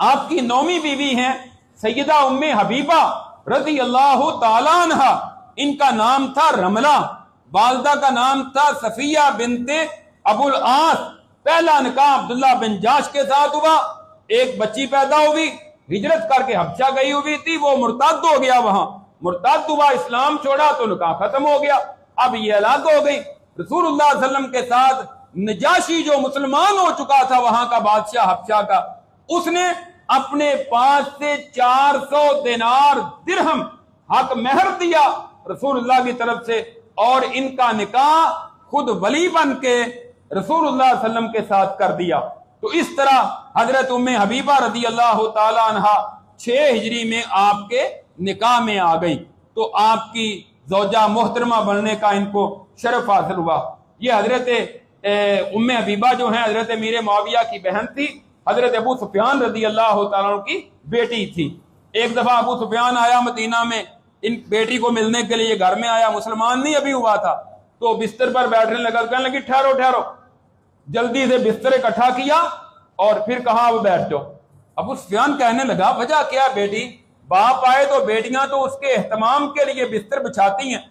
आपकी नौवीं बीवी हैं सैयदा उम्मे हबीबा रज़ी अल्लाह ताला अन्हा। इनका नाम था रमला, वालदा का नाम था सफिया बिनते अबुल आस। पहला निकाह अब्दुल्ला बिन जाश के साथ हुआ, एक बच्ची पैदा हुई, हिजरत करके हबशा गई हुई थी, वो मुर्तद हो गया, वहां मुर्तद हुआ, इस्लाम छोड़ा तो निकाह खत्म हो गया। अब ये अलग हो गई। रसूलुल्लाह सल्लल्लाहु अलैहि वसल्लम के साथ नजाशी जो मुसलमान हो चुका था वहां का बादशाह हबशा का, उसने अपने पास से 400 दिनार दिरहम हक महर दिया रसूलुल्लाह की तरफ से, और इनका निकाह खुद वली बन के रसूलुल्लाह सल्लल्लाहु अलैहि वसल्लम के साथ कर दिया। तो इस तरह हजरत उम्मे हबीबा रज़ी अल्लाह ताला अन्हा 6 हिजरी में आपके निकाह में आ गई, तो आपकी ज़ौजा मोहतरमा बनने का इनको शरफ हासिल हुआ। ये हजरत उम्मे हबीबा जो है हजरत मीर मुआविया की बहन थी, हजरत अबू सुफियान रज़ी अल्लाह ताला अन्हु की बेटी थी। एक दफा अबू सुफियान आया मदीना में, इन बेटी को मिलने के लिए घर में आया, मुसलमान नहीं अभी हुआ था, तो बिस्तर पर बैठने लगा, कहने लगी ठहरो ठहरो, जल्दी से बिस्तर इकट्ठा किया और फिर कहा अब बैठ जाओ। अबू सुफियान कहने लगा वजह क्या बेटी, बाप आए तो बेटियां तो उसके एहतमाम के लिए बिस्तर बिछाती हैं,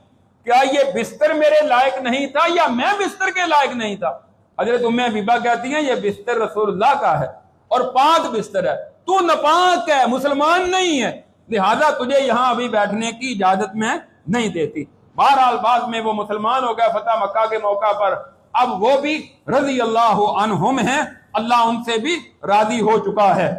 क्या ये बिस्तर मेरे लायक नहीं था या मैं बिस्तर के लायक नहीं था? हजरत उम्मे हबीबा कहती हैं ये बिस्तर रसूलुल्लाह का है और पाक बिस्तर है, तू नापाक है, मुसलमान नहीं है, लिहाजा तुझे यहां अभी बैठने की इजाजत में नहीं देती। बहरहाल बाद में वो मुसलमान हो गया फतह मक्का के मौका पर, अब वो भी रज़ी अल्लाह अन्हुम हैं, अल्लाह उनसे भी राजी हो चुका है।